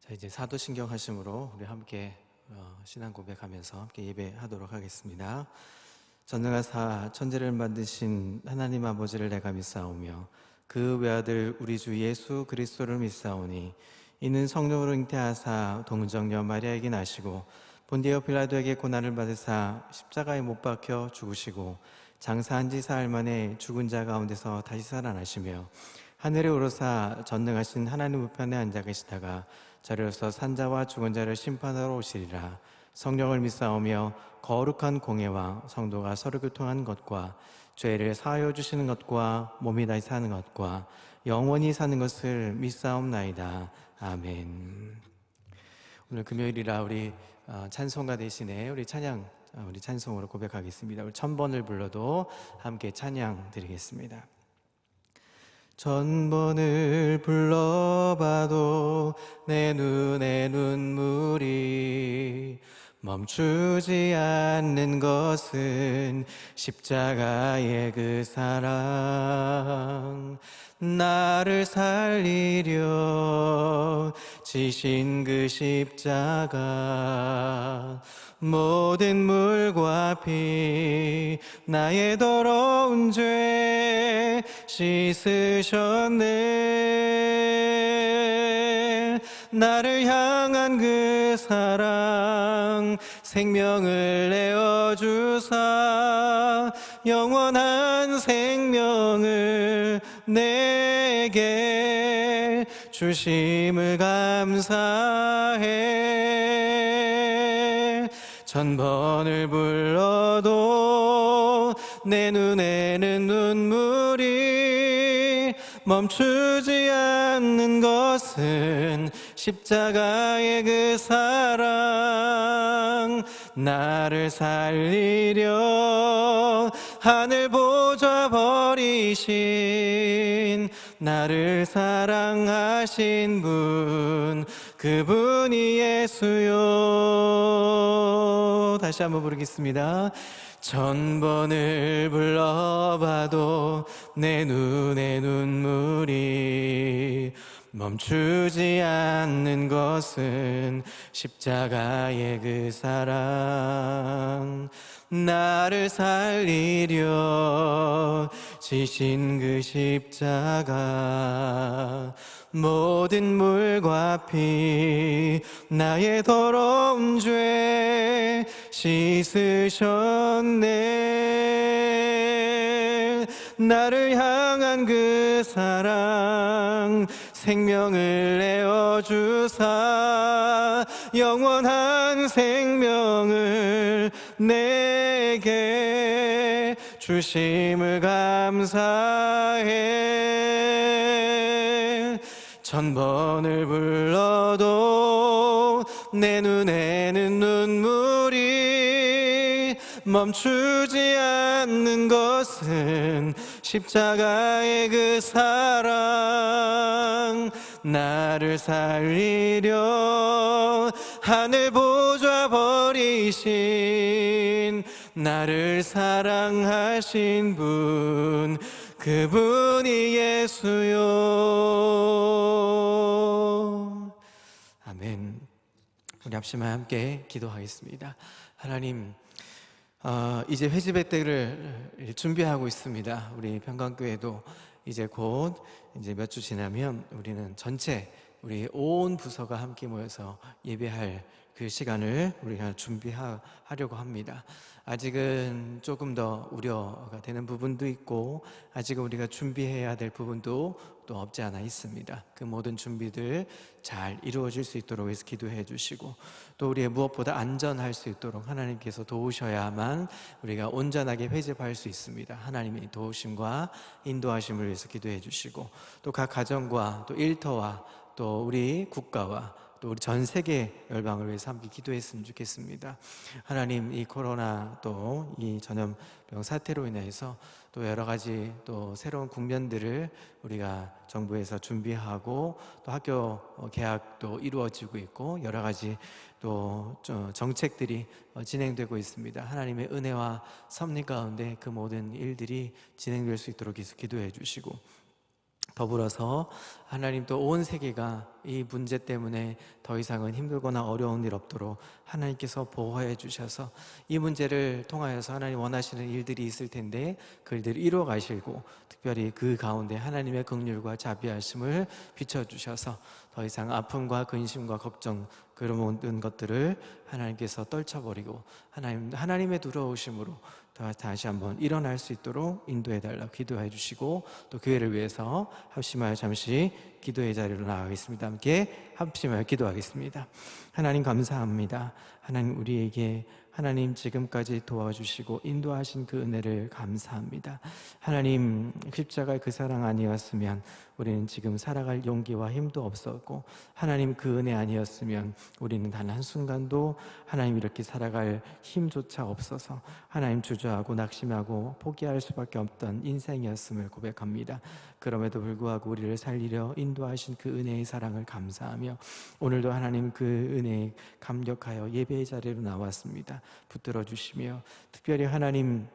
자, 이제 사도신경 하심으로 우리 함께 신앙 고백하면서 함께 예배하도록 하겠습니다. 전능하사 천지를 만드신 하나님 아버지를 내가 믿사오며 그 외아들 우리 주 예수 그리스도를 믿사오니 이는 성령으로 잉태하사 동정녀 마리아에게 나시고 본디오 빌라도에게 고난을 받으사 십자가에 못 박혀 죽으시고 장사한 지 사흘 만에 죽은 자 가운데서 다시 살아나시며 하늘에 오르사 전능하신 하나님 우편에 앉아 계시다가 저리로서 산자와 죽은 자를 심판하러 오시리라. 성령을 믿사오며 거룩한 공예와 성도가 서로 교통하는 것과 죄를 사하여 주시는 것과 몸이 다시 사는 것과 영원히 사는 것을 믿사옵나이다. 아멘. 오늘 금요일이라 우리 찬송가 대신에 우리 찬송으로 고백하겠습니다. 우리 1000번을 불러도 함께 찬양 드리겠습니다. 1000번을 불러봐도 내 눈에 눈물이 멈추지 않는 것은 십자가의 그 사랑, 나를 살리려 지신 그 십자가, 모든 물과 피 나의 더러운 죄 씻으셨네. 나를 향한 그 사랑, 생명을 내어주사 영원한 생명을 내게 주심을 감사해. 1000번을 불러도 내 눈에는 눈물이 멈추지 않는 것은 십자가의 그 사랑, 나를 살리려 하늘 보좌 버리신 나를 사랑하신 분, 그분이 예수요. 다시 한번 부르겠습니다. 1000번을 불러봐도 내 눈에 눈물이 멈추지 않는 것은 십자가의 그 사랑, 나를 살리려 지신 그 십자가, 모든 물과 피 나의 더러운 죄 씻으셨네. 나를 향한 그 사랑, 생명을 내어주사 영원한 생명을 내게 주심을 감사해. 1000번을 불러도 내 눈에는 눈물이 멈추지 않는 것은 십자가의 그 사랑, 나를 살리려 하늘 보좌 버리신 나를 사랑하신 분, 그분이 예수요. 아멘. 우리 합심하여 함께 기도하겠습니다. 하나님, 이제 회집의 때를 준비하고 있습니다. 우리 평강교회도 이제 곧 이제 몇 주 지나면 우리는 전체 우리 온 부서가 함께 모여서 예배할 그 시간을 우리가 준비하려고 합니다. 아직은 조금 더 우려가 되는 부분도 있고 아직은 우리가 준비해야 될 부분도 또 없지 않아 있습니다. 그 모든 준비들 잘 이루어질 수 있도록 해서 기도해 주시고, 또 우리의 무엇보다 안전할 수 있도록 하나님께서 도우셔야만 우리가 온전하게 회집할 수 있습니다. 하나님의 도우심과 인도하심을 위해서 기도해 주시고, 또 각 가정과 또 일터와 또 우리 국가와 또 우리 전 세계 열방을 위해서 함께 기도했으면 좋겠습니다. 하나님, 이 코로나 또 이 전염병 사태로 인해서 또 여러 가지 또 새로운 국면들을 우리가 정부에서 준비하고 또 학교 개학도 이루어지고 있고 여러 가지 또 정책들이 진행되고 있습니다. 하나님의 은혜와 섭리 가운데 그 모든 일들이 진행될 수 있도록 기도해 주시고, 더불어서 하나님 또 온 세계가 이 문제 때문에 더 이상은 힘들거나 어려운 일 없도록 하나님께서 보호해 주셔서 이 문제를 통하여서 하나님 원하시는 일들이 있을 텐데 그 일들을 이루어 가시고, 특별히 그 가운데 하나님의 긍휼과 자비하심을 비춰주셔서 더 이상 아픔과 근심과 걱정, 그런 모든 것들을 하나님께서 떨쳐버리고 하나님의 두려우심으로 다시 한번 일어날 수 있도록 인도해 달라고 기도해 주시고, 또 교회를 위해서 합심하여 잠시 기도의 자리로 나가겠습니다. 함께 합심하여 기도하겠습니다. 하나님 감사합니다. 하나님, 우리에게 하나님 지금까지 도와주시고 인도하신 그 은혜를 감사합니다. 하나님, 십자가의 그 사랑 아니었으면 우리는 지금 살아갈 용기와 힘도 없었고, 하나님 그 은혜 아니었으면 우리는 단 한순간도 하나님 이렇게 살아갈 힘조차 없어서 하나님 주저하고 낙심하고 포기할 수밖에 없던 인생이었음을 고백합니다. 그럼에도 불구하고 우리를 살리려 인도하신 그 은혜의 사랑을 감사하며, 오늘도 하나님 그 은혜에 감격하여 예배의 자리로 나왔습니다. 붙들어 주시며, 특별히 하나님,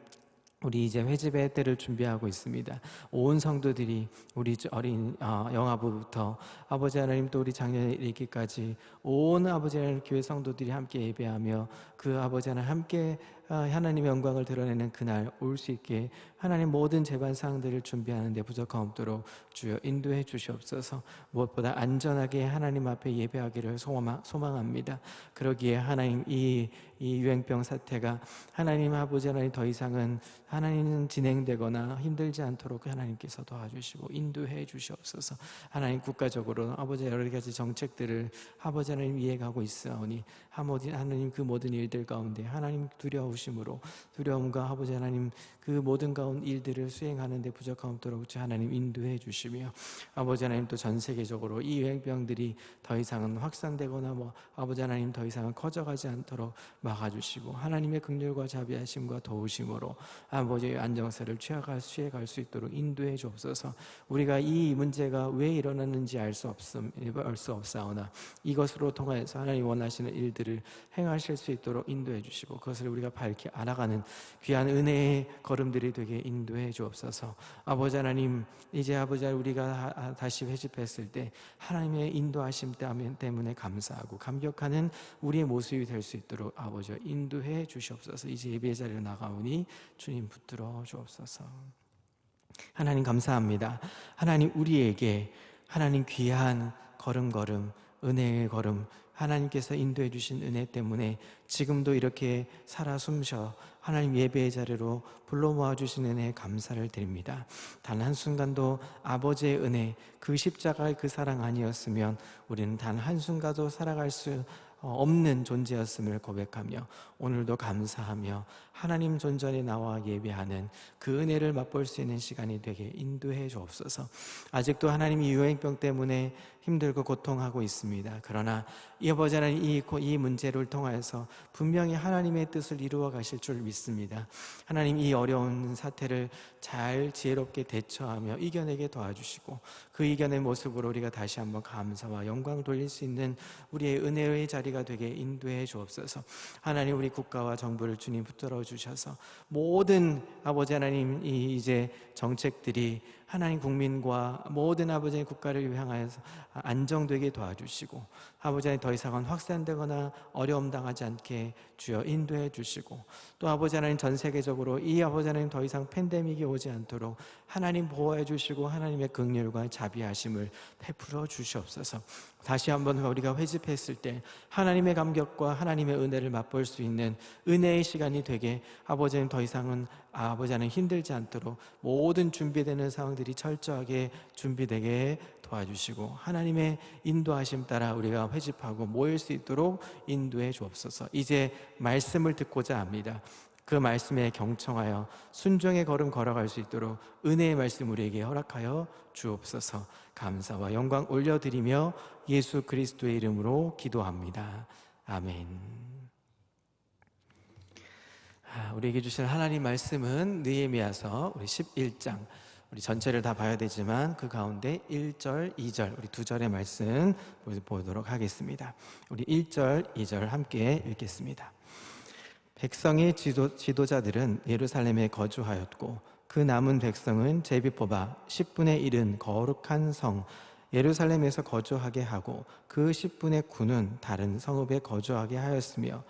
우리 이제 회집의 때를 준비하고 있습니다. 온 성도들이, 우리 어린 영아부부터 아버지 하나님, 또 우리 장년에 이르기까지 온 아버지 하나님 교회 성도들이 함께 예배하며 그 아버지 하나님 함께 하나님의 영광을 드러내는 그날 올 수 있게 하나님 모든 제반 사항들을 준비하는 데 부족함 없도록 주여 인도해 주시옵소서. 무엇보다 안전하게 하나님 앞에 예배하기를 소망합니다. 그러기에 하나님, 이 유행병 사태가 하나님 아버지 하나님 더 이상은 하나님은 진행되거나 힘들지 않도록 하나님께서 도와주시고 인도해 주시옵소서. 하나님, 국가적으로 아버지 여러 가지 정책들을 아버지 하나님 이해가고 있사오니 하나님 그 모든 일들 가운데 하나님 두려움과 아버지 하나님 그 모든 가운데 일들을 수행하는 데 부족함 없도록 주 하나님 인도해 주시며, 아버지 하나님 또 전 세계적으로 이 유행병들이 더 이상은 확산되거나 아버지 하나님 더 이상은 커져가지 않도록 막아주시고, 하나님의 긍휼과 자비하심과 도우심으로 아버지의 안정세를 취해갈 수 있도록 인도해 주옵소서. 우리가 이 문제가 왜 일어났는지 알 수 없사오나 이것으로 통하여서 하나님 원하시는 일들을 행하실 수 있도록 인도해 주시고, 그것을 우리가 밝히 알아가는 귀한 은혜의 걸음들이 되게 인도해 주옵소서. 아버지 하나님, 이제 아버지 하나님 우리가 다시 회집했을 때 하나님의 인도하심 때문에 감사하고 감격하는 우리의 모습이 될 수 있도록 아버지 인도해 주시옵소서. 이제 예배의 자리로 나가오니 주님 붙들어 주옵소서. 하나님 감사합니다. 하나님, 우리에게 하나님 귀한 걸음걸음, 은혜의 걸음, 하나님께서 인도해 주신 은혜 때문에 지금도 이렇게 살아 숨쉬어 하나님 예배의 자리로 불러 모아주신 은혜에 감사를 드립니다. 단 한순간도 아버지의 은혜, 그 십자가의 그 사랑 아니었으면 우리는 단 한순간도 살아갈 수 없는 존재였음을 고백하며, 오늘도 감사하며 하나님 존전에 나와 예배하는 그 은혜를 맛볼 수 있는 시간이 되게 인도해 주옵소서. 아직도 하나님이 유행병 때문에 힘들고 고통하고 있습니다. 그러나 이 아버지 하나님, 이 문제를 통하여서 분명히 하나님의 뜻을 이루어 가실 줄 믿습니다. 하나님, 이 어려운 사태를 잘 지혜롭게 대처하며 이겨내게 도와주시고, 그 이겨낸 모습으로 우리가 다시 한번 감사와 영광 돌릴 수 있는 우리의 은혜의 자리가 되게 인도해 주옵소서. 하나님, 우리 국가와 정부를 주님 붙들어 주셔서 모든 아버지 하나님 이제 정책들이 하나님 국민과 모든 아버지의 국가를 향하여서 안정되게 도와주시고, 아버지 하나님 더 이상은 확산되거나 어려움 당하지 않게 주여 인도해 주시고, 또 아버지 하나님 전 세계적으로 이 아버지 하나님 더 이상 팬데믹이 오지 않도록 하나님 보호해 주시고 하나님의 긍휼과 자비하심을 베풀어 주시옵소서. 다시 한번 우리가 회집했을 때 하나님의 감격과 하나님의 은혜를 맛볼 수 있는 은혜의 시간이 되게 아버지는 더 이상은 아버지 하나님 힘들지 않도록 모든 준비되는 상황들이 철저하게 준비되게 도와주시고, 하나님의 인도하심 따라 우리가 회집하고 모일 수 있도록 인도해 주옵소서. 이제 말씀을 듣고자 합니다. 그 말씀에 경청하여 순종의 걸음 걸어갈 수 있도록 은혜의 말씀 우리에게 허락하여 주옵소서. 감사와 영광 올려드리며 예수 그리스도의 이름으로 기도합니다. 아멘. 우리에게 주신 하나님 말씀은 느헤미야서 우리 11장, 우리 전체를 다 봐야 되지만 그 가운데 1절, 2절, 우리 두 절의 말씀 보도록 하겠습니다. 우리 1절, 2절 함께 읽겠습니다. 백성의 지도자들은 예루살렘에 거주하였고, 그 남은 백성은 제비 뽑아 10분의 1은 거룩한 성 예루살렘에서 거주하게 하고 그 10분의 9는 다른 성읍에 거주하게 하였으며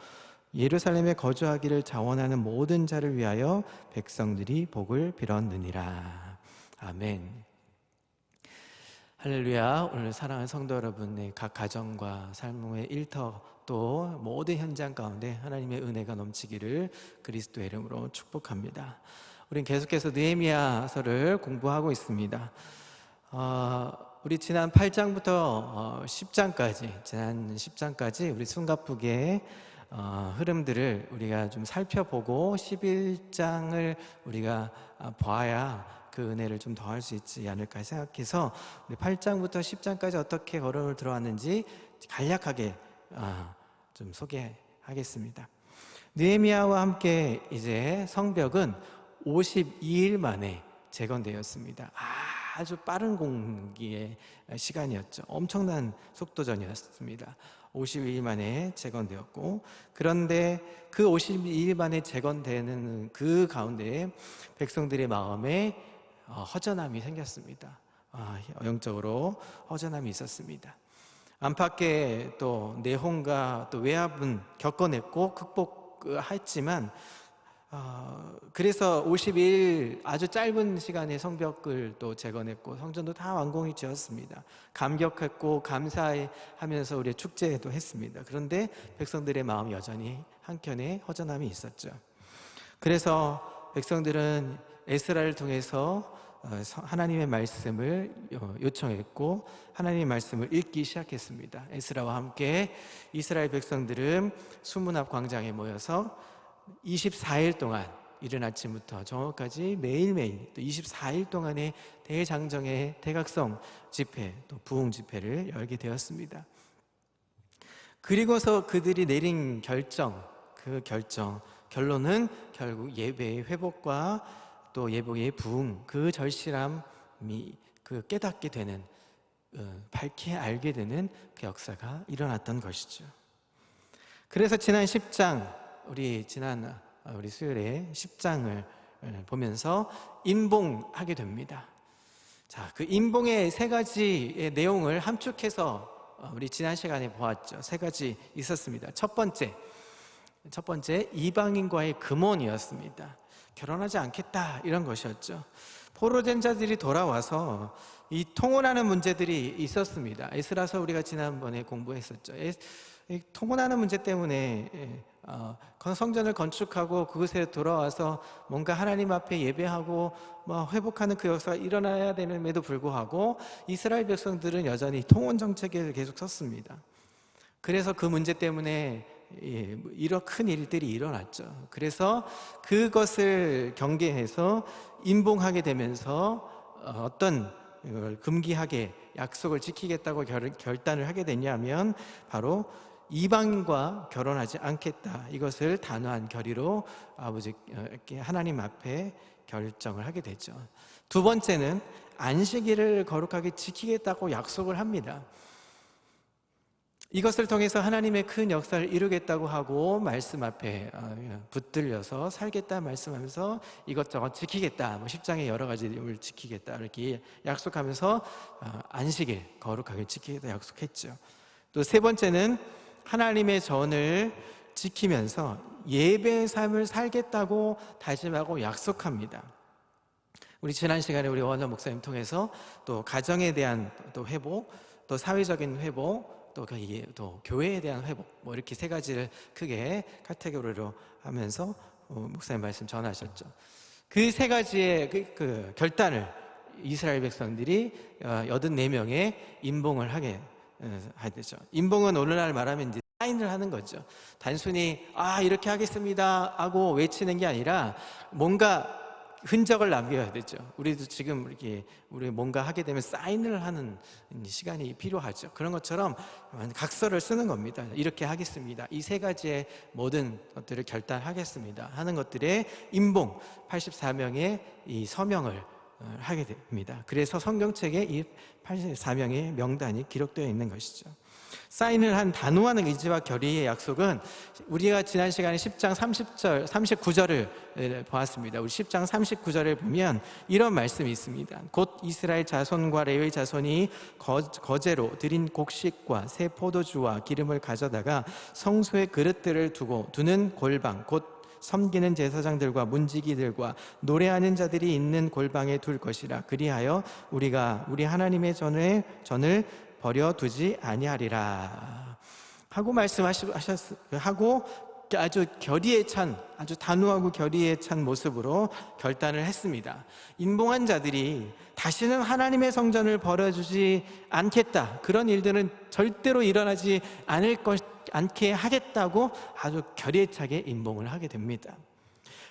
예루살렘에 거주하기를 자원하는 모든 자를 위하여 백성들이 복을 빌었느니라. 아멘. 할렐루야. 오늘 사랑하는 성도 여러분의 각 가정과 삶의 일터 또 모든 현장 가운데 하나님의 은혜가 넘치기를 그리스도의 이름으로 축복합니다. 우린 계속해서 느헤미야서를 공부하고 있습니다. 우리 지난 8장부터 10장까지 지난 10장까지 우리 숨가쁘게 흐름들을 우리가 좀 살펴보고 11장을 우리가 봐야 그 은혜를 좀 더할 수 있지 않을까 생각해서 우리 8장부터 10장까지 어떻게 걸음을 들어왔는지 간략하게 좀 소개하겠습니다. 느헤미야와 함께 이제 성벽은 52일 만에 재건되었습니다. 아주 빠른 공기의 시간이었죠. 엄청난 속도전이었습니다. 52일 만에 재건되었고, 그런데 그 52일 만에 재건되는 그 가운데 백성들의 마음에 허전함이 생겼습니다. 영적으로 허전함이 있었습니다. 안팎의 또 내홍과 또 외압은 겪어냈고 극복했지만 그래서 52일 아주 짧은 시간에 성벽을 또 재건했고 성전도 다 완공이 되었습니다. 감격했고 감사하면서 우리 축제도 했습니다. 그런데 백성들의 마음 여전히 한켠에 허전함이 있었죠. 그래서 백성들은 에스라를 통해서 하나님의 말씀을 요청했고 하나님의 말씀을 읽기 시작했습니다. 에스라와 함께 이스라엘 백성들은 수문 앞 광장에 모여서 24일 동안 이른 아침부터 저녁까지 매일매일 또 24일 동안의 대장정의 대각성 집회 또 부흥 집회를 열게 되었습니다. 그리고서 그들이 내린 결론은 결국 예배의 회복과 또 예배의 부흥, 그 절실함이 그 깨닫게 되는 밝게 알게 되는 그 역사가 일어났던 것이죠. 그래서 지난 10장 우리 수요일에 10장을 보면서 인봉하게 됩니다. 자, 그 인봉의 세 가지의 내용을 함축해서 우리 지난 시간에 보았죠. 세 가지 있었습니다. 첫 번째 이방인과의 금혼이었습니다. 결혼하지 않겠다 이런 것이었죠. 포로된 자들이 돌아와서 이 통혼하는 문제들이 있었습니다. 에스라서 우리가 지난번에 공부했었죠. 통혼하는 문제 때문에 성전을 건축하고 그곳에 돌아와서 뭔가 하나님 앞에 예배하고 회복하는 그 역사가 일어나야 됨에도 불구하고 이스라엘 백성들은 여전히 통혼 정책에 계속 섰습니다. 그래서 그 문제 때문에 이런 큰 일들이 일어났죠. 그래서 그것을 경계해서 인봉하게 되면서 어떤 금기하게 약속을 지키겠다고 결단을 하게 됐냐면 바로 이방인과 결혼하지 않겠다, 이것을 단호한 결의로 아버지께 하나님 앞에 결정을 하게 되죠. 두 번째는 안식일을 거룩하게 지키겠다고 약속을 합니다. 이것을 통해서 하나님의 큰 역사를 이루겠다고 하고 말씀 앞에 붙들려서 살겠다 말씀하면서 이것저것 지키겠다, 10장의 여러 가지를 지키겠다 이렇게 약속하면서 안식일 거룩하게 지키겠다 약속했죠. 또 세 번째는 하나님의 전을 지키면서 예배의 삶을 살겠다고 다짐하고 약속합니다. 우리 지난 시간에 우리 원어 목사님 통해서 또 가정에 대한 또 회복, 또 사회적인 회복, 또 교회에 대한 회복, 이렇게 세 가지를 크게 카테고리로 하면서 목사님 말씀 전하셨죠. 그 세 가지의 그 결단을 이스라엘 백성들이 84명의 인봉을 하게 되죠. 인봉은 오늘날 말하면 이제 사인을 하는 거죠. 단순히 이렇게 하겠습니다 하고 외치는 게 아니라 뭔가 흔적을 남겨야 되죠. 우리도 지금 이렇게 우리 뭔가 하게 되면 사인을 하는 시간이 필요하죠. 그런 것처럼 각서를 쓰는 겁니다. 이렇게 하겠습니다. 이 세 가지의 모든 것들을 결단하겠습니다 하는 것들의 인봉 84명의 이 서명을 하게 됩니다. 그래서 성경책에 이 84명의 명단이 기록되어 있는 것이죠. 사인을 한 단호한 의지와 결의의 약속은 우리가 지난 시간에 10장 39절을 보았습니다. 우리 10장 39절을 보면 이런 말씀이 있습니다. 곧 이스라엘 자손과 레위 자손이 거제로 드린 곡식과 새 포도주와 기름을 가져다가 성소의 그릇들을 두는 골방, 곧 섬기는 제사장들과 문지기들과 노래하는 자들이 있는 골방에 둘 것이라. 그리하여 우리가 우리 하나님의 전을 버려두지 아니하리라 하고 하고 아주 결의에 찬, 아주 단호하고 결의에 찬 모습으로 결단을 했습니다. 인봉한 자들이 다시는 하나님의 성전을 버려주지 않겠다, 그런 일들은 절대로 일어나지 않게 하겠다고 아주 결의에 차게 인봉을 하게 됩니다.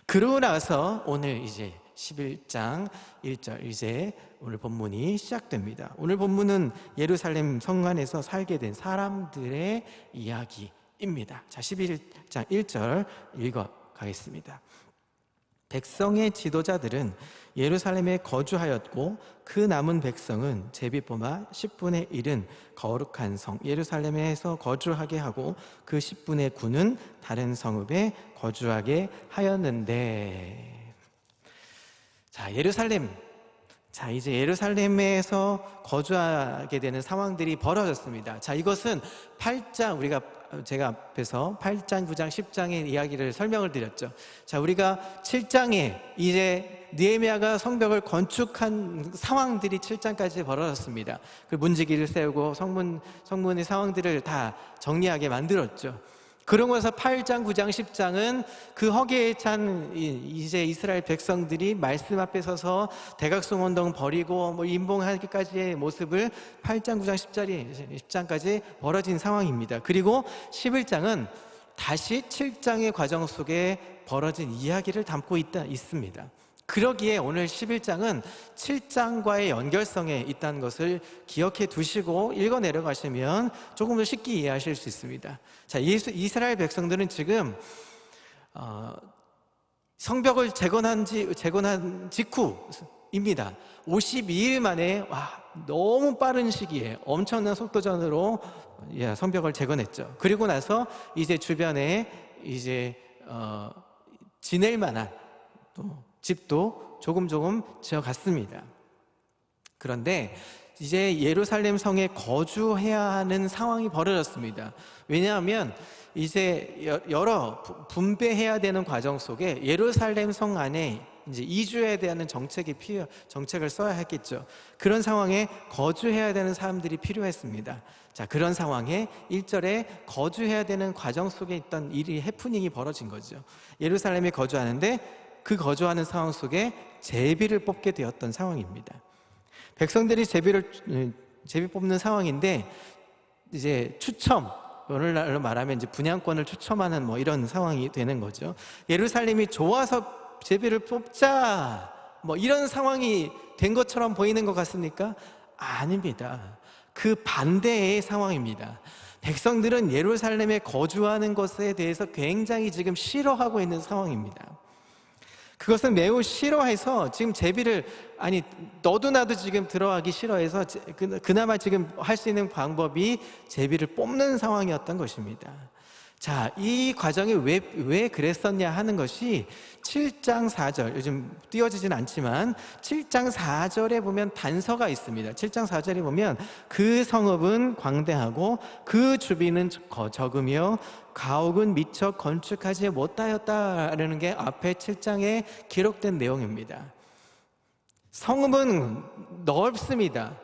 그러고 나서 오늘 이제 11장 1절 이제 오늘 본문이 시작됩니다. 오늘 본문은 예루살렘 성 안에서 살게 된 사람들의 이야기입니다. 자, 11장 1절 읽어 가겠습니다. 백성의 지도자들은 예루살렘에 거주하였고 그 남은 백성은 제비 뽑아 10분의 1은 거룩한 성 예루살렘에서 거주하게 하고 그 10분의 9는 다른 성읍에 거주하게 하였는데, 자, 예루살렘. 자, 이제 예루살렘에서 거주하게 되는 상황들이 벌어졌습니다. 자, 이것은 8장, 제가 앞에서 8장, 9장, 10장의 이야기를 설명을 드렸죠. 자, 우리가 7장에 이제 느헤미야가 성벽을 건축한 상황들이 7장까지 벌어졌습니다. 그 문지기를 세우고 성문의 상황들을 다 정리하게 만들었죠. 그러고 나서 8장, 9장, 10장은 그 허기에 찬 이제 이스라엘 백성들이 말씀 앞에 서서 대각성 운동 버리고 임봉하기까지의 모습을 8장, 9장, 10장까지 벌어진 상황입니다. 그리고 11장은 다시 7장의 과정 속에 벌어진 이야기를 담고 있습니다. 그러기에 오늘 11장은 7장과의 연결성에 있다는 것을 기억해 두시고 읽어 내려가시면 조금 더 쉽게 이해하실 수 있습니다. 자, 이스라엘 백성들은 지금 성벽을 재건한 직후입니다. 52일 만에 너무 빠른 시기에 엄청난 속도전으로 성벽을 재건했죠. 그리고 나서 이제 주변에 이제 지낼 만한 또 집도 조금 지어갔습니다. 그런데 이제 예루살렘 성에 거주해야 하는 상황이 벌어졌습니다. 왜냐하면 이제 여러 분배해야 되는 과정 속에 예루살렘 성 안에 이제 이주해야 되는 정책을 써야 했겠죠. 그런 상황에 거주해야 되는 사람들이 필요했습니다. 자, 그런 상황에 1절에 거주해야 되는 과정 속에 있던 해프닝이 벌어진 거죠. 예루살렘에 거주하는데 그 거주하는 상황 속에 제비를 뽑게 되었던 상황입니다. 백성들이 제비 뽑는 상황인데 이제 오늘날로 말하면 이제 분양권을 추첨하는 이런 상황이 되는 거죠. 예루살렘이 좋아서 제비를 뽑자 이런 상황이 된 것처럼 보이는 것 같습니까? 아닙니다. 그 반대의 상황입니다. 백성들은 예루살렘에 거주하는 것에 대해서 굉장히 지금 싫어하고 있는 상황입니다. 그것은 매우 싫어해서 지금 제비를 너도 나도 지금 들어가기 싫어해서 그나마 지금 할 수 있는 방법이 제비를 뽑는 상황이었던 것입니다. 자, 이 과정이 왜 그랬었냐 하는 것이 7장 4절, 요즘 띄워지진 않지만 7장 4절에 보면 단서가 있습니다. 7장 4절에 보면 그 성읍은 광대하고 그 주비는 적으며 가옥은 미처 건축하지 못하였다라는 게 앞에 7장에 기록된 내용입니다. 성읍은 넓습니다.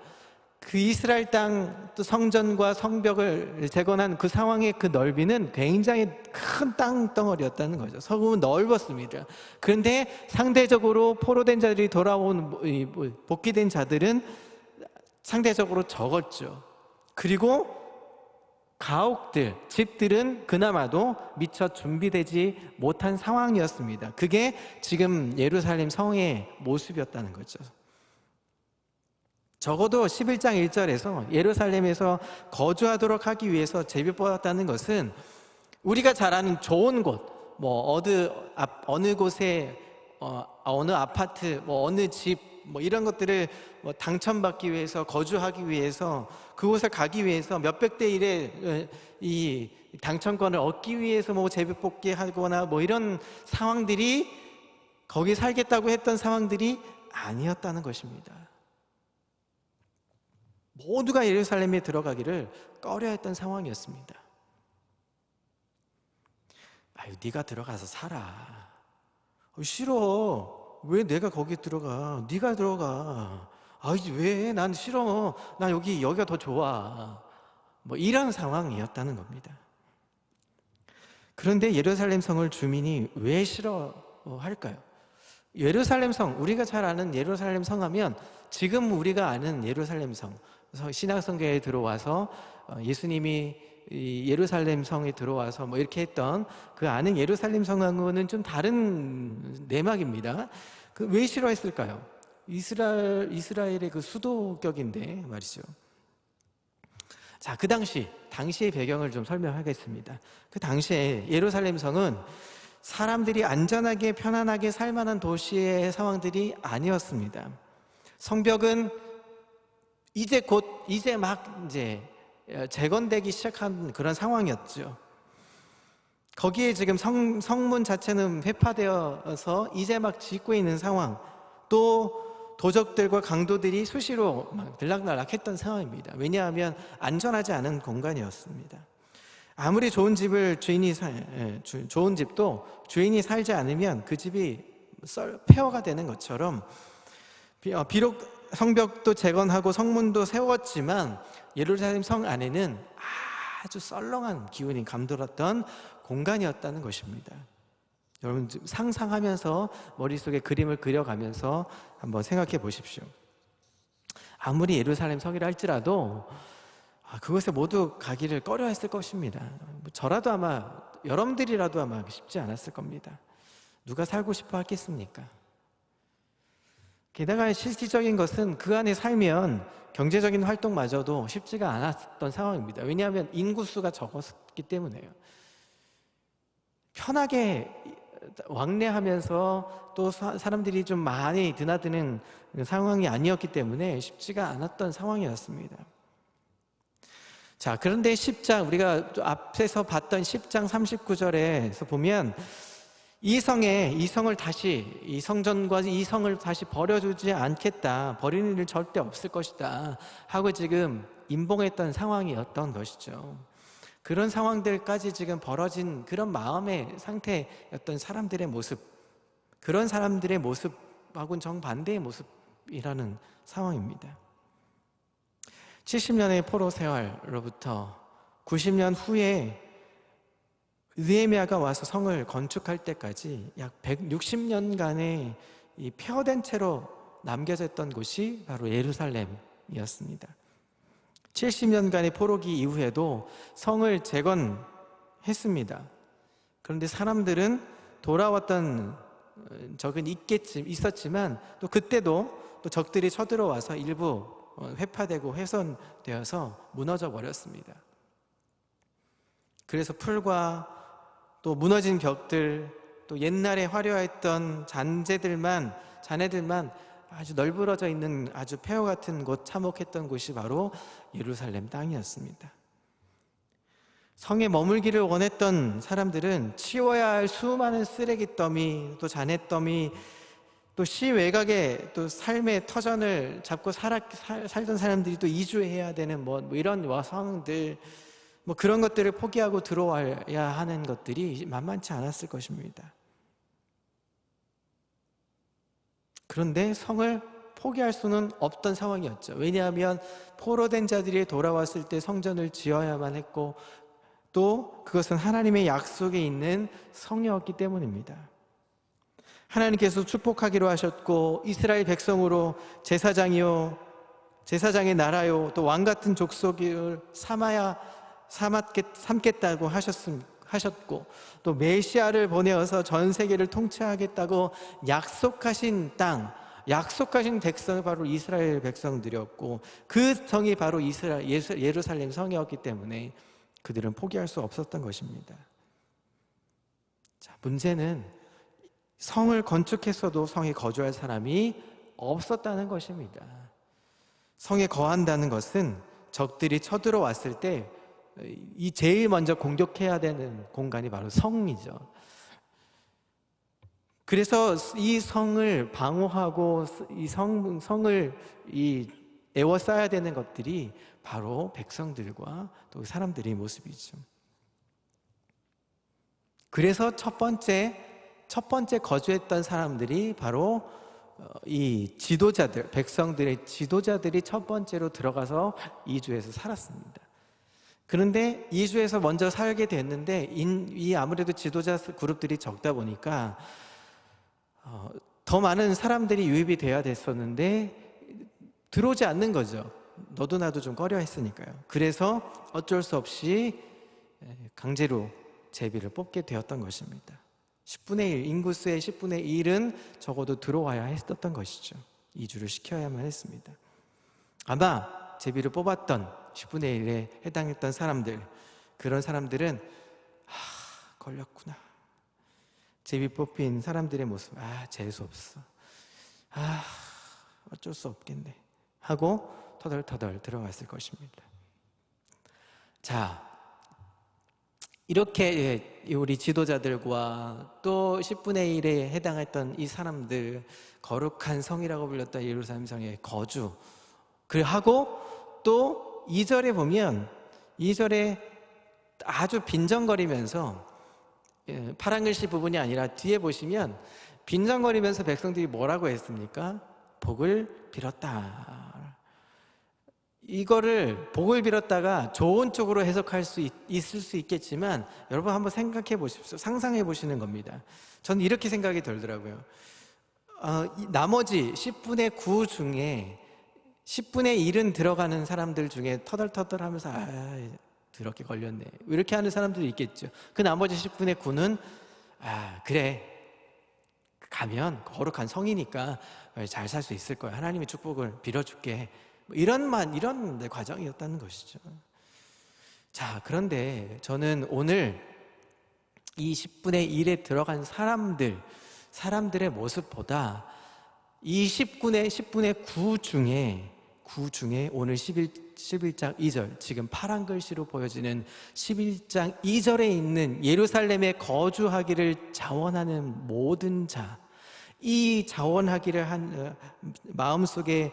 그 이스라엘 땅 또 성전과 성벽을 재건한 그 상황의 그 넓이는 굉장히 큰 땅덩어리였다는 거죠. 성읍은 넓었습니다. 그런데 상대적으로 포로된 자들이 복귀된 자들은 상대적으로 적었죠. 그리고 가옥들, 집들은 그나마도 미처 준비되지 못한 상황이었습니다. 그게 지금 예루살렘 성의 모습이었다는 거죠. 적어도 11장 1절에서 예루살렘에서 거주하도록 하기 위해서 제비 뽑았다는 것은 우리가 잘 아는 좋은 곳, 어느 곳에 어느 아파트, 어느 집, 뭐 이런 것들을 뭐 당첨받기 위해서, 거주하기 위해서, 그곳에 가기 위해서 몇백 대 1의 이 당첨권을 얻기 위해서 뭐 제비뽑기 하거나 뭐 이런 상황들이, 거기 살겠다고 했던 상황들이 아니었다는 것입니다. 모두가 예루살렘에 들어가기를 꺼려했던 상황이었습니다. 아유, 네가 들어가서 살아. 싫어. 왜 내가 거기 들어가? 네가 들어가. 아이, 왜? 난 싫어. 난 여기가 더 좋아. 뭐 이런 상황이었다는 겁니다. 그런데 예루살렘 성을 주민이 왜 싫어할까요? 예루살렘 성, 우리가 잘 아는 예루살렘 성 하면 지금 우리가 아는 예루살렘 성, 신약성경에 들어와서 예수님이 이 예루살렘 성에 들어와서 뭐 이렇게 했던 그 아는 예루살렘 성하고는 좀 다른 내막입니다. 그 왜 싫어했을까요? 이스라엘의 그 수도격인데 말이죠. 자, 그 당시의 배경을 좀 설명하겠습니다. 그 당시에 예루살렘 성은 사람들이 안전하게 편안하게 살 만한 도시의 상황들이 아니었습니다. 성벽은 이제 막 재건되기 시작한 그런 상황이었죠. 거기에 지금 성문 자체는 회파되어서 이제 막 짓고 있는 상황, 또 도적들과 강도들이 수시로 막 들락날락했던 상황입니다. 왜냐하면 안전하지 않은 공간이었습니다. 아무리 좋은 집도 주인이 살지 않으면 그 집이 폐허가 되는 것처럼, 비록 성벽도 재건하고 성문도 세웠지만 예루살렘 성 안에는 아주 썰렁한 기운이 감돌았던 공간이었다는 것입니다. 여러분 상상하면서 머릿속에 그림을 그려가면서 한번 생각해 보십시오. 아무리 예루살렘 성이라 할지라도 그곳에 모두 가기를 꺼려했을 것입니다. 저라도 아마, 여러분들이라도 아마 쉽지 않았을 겁니다. 누가 살고 싶어 했겠습니까? 게다가 실질적인 것은 그 안에 살면 경제적인 활동마저도 쉽지가 않았던 상황입니다. 왜냐하면 인구수가 적었기 때문에요. 편하게 왕래하면서 또 사람들이 좀 많이 드나드는 상황이 아니었기 때문에 쉽지가 않았던 상황이었습니다. 자, 그런데 10장, 우리가 앞에서 봤던 10장 39절에서 보면 이 성을 다시, 이 성전과 이 성을 다시 버려주지 않겠다, 버리는 일 절대 없을 것이다 하고 지금 임봉했던 상황이었던 것이죠. 그런 상황들까지 지금 벌어진 그런 마음의 상태였던 사람들의 모습, 그런 사람들의 모습하고는 정반대의 모습이라는 상황입니다. 70년의 포로 세월로부터 90년 후에 느헤미야가 와서 성을 건축할 때까지 약 160년간의 이 폐허된 채로 남겨졌던 곳이 바로 예루살렘이었습니다. 70년간의 포로기 이후에도 성을 재건했습니다. 그런데 사람들은 돌아왔던 적은 있었지만 또 그때도 또 적들이 쳐들어와서 일부 회파되고 훼손되어서 무너져 버렸습니다. 그래서 풀과 또 무너진 벽들, 또 옛날에 화려했던 자네들만 아주 널브러져 있는 아주 폐허 같은 곳, 참혹했던 곳이 바로 예루살렘 땅이었습니다. 성에 머물기를 원했던 사람들은 치워야 할 수많은 쓰레기 더미, 또 잔해 더미, 또 시외곽에 또 삶의 터전을 잡고 살던 사람들이 또 이주해야 되는 뭐 이런 상황들, 뭐 그런 것들을 포기하고 들어와야 하는 것들이 만만치 않았을 것입니다. 그런데 성을 포기할 수는 없던 상황이었죠. 왜냐하면 포로된 자들이 돌아왔을 때 성전을 지어야만 했고, 또 그것은 하나님의 약속에 있는 성이었기 때문입니다. 하나님께서 축복하기로 하셨고, 이스라엘 백성으로 제사장의 나라요, 또 왕같은 족속을 삼겠다고 하셨고, 또 메시아를 보내어서 전 세계를 통치하겠다고 약속하신 땅, 약속하신 백성이 바로 이스라엘 백성들이었고, 그 성이 바로 예루살렘 성이었기 때문에 그들은 포기할 수 없었던 것입니다. 자, 문제는 성을 건축했어도 성에 거주할 사람이 없었다는 것입니다. 성에 거한다는 것은 적들이 쳐들어왔을 때 이 제일 먼저 공격해야 되는 공간이 바로 성이죠. 그래서 이 성을 방어하고 이 성을 에워싸야 되는 것들이 바로 백성들과 또 사람들의 모습이죠. 그래서 첫 번째 거주했던 사람들이 바로 이 지도자들, 백성들의 지도자들이 첫 번째로 들어가서 이주해서 살았습니다. 그런데 이주해서 먼저 살게 됐는데 이 아무래도 지도자 그룹들이 적다 보니까 더 많은 사람들이 유입이 돼야 됐었는데 들어오지 않는 거죠. 너도 나도 좀 꺼려 했으니까요. 그래서 어쩔 수 없이 강제로 제비를 뽑게 되었던 것입니다. 10분의 1, 인구수의 10분의 1은 적어도 들어와야 했었던 것이죠. 이주를 시켜야만 했습니다. 아마 제비를 뽑았던 10분의 1에 해당했던 사람들, 그런 사람들은 걸렸구나. 제비 뽑힌 사람들의 모습, 재수없어, 어쩔 수 없겠네 하고 터덜터덜 들어갔을 것입니다. 자, 이렇게 우리 지도자들과 또 10분의 1에 해당했던 이 사람들, 거룩한 성이라고 불렸던 예루살렘 성의 거주, 하고 또 2절에 보면 2절에 아주 빈정거리면서 파란 글씨 부분이 아니라 뒤에 보시면 빈정거리면서 백성들이 뭐라고 했습니까? 복을 빌었다. 이거를 복을 빌었다가 좋은 쪽으로 해석할 수 있을 수 있겠지만 여러분 한번 생각해 보십시오. 상상해 보시는 겁니다. 저는 이렇게 생각이 들더라고요. 나머지 10분의 9 중에 10분의 1은 들어가는 사람들 중에 터덜터덜 하면서 더럽게 걸렸네 이렇게 하는 사람들도 있겠죠. 그 나머지 10분의 9는 그래, 가면 거룩한 성이니까 잘 살 수 있을 거야, 하나님의 축복을 빌어줄게, 이런 과정이었다는 것이죠. 자, 그런데 저는 오늘 이 10분의 1에 들어간 사람들의 모습보다 이 10분의 9 중에 오늘 11장 2절, 지금 파란 글씨로 보여지는 11장 2절에 있는 예루살렘에 거주하기를 자원하는 모든 자, 이 자원하기를 한 마음속에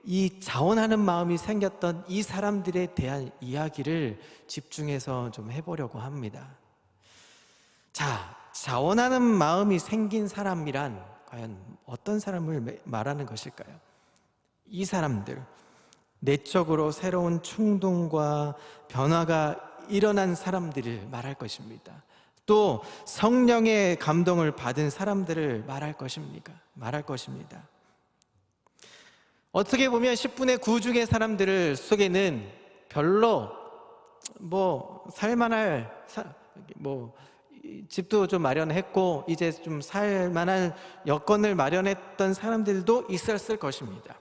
이 자원하는 마음이 생겼던 이 사람들에 대한 이야기를 집중해서 좀 해보려고 합니다. 자, 자원하는 마음이 생긴 사람이란 과연 어떤 사람을 말하는 것일까요? 이 사람들, 내적으로 새로운 충동과 변화가 일어난 사람들을 말할 것입니다. 또 성령의 감동을 받은 사람들을 말할 것입니다. 어떻게 보면 10분의 9 중의 사람들 속에는 별로 살만할 집도 좀 마련했고 이제 좀 살만한 여건을 마련했던 사람들도 있었을 것입니다.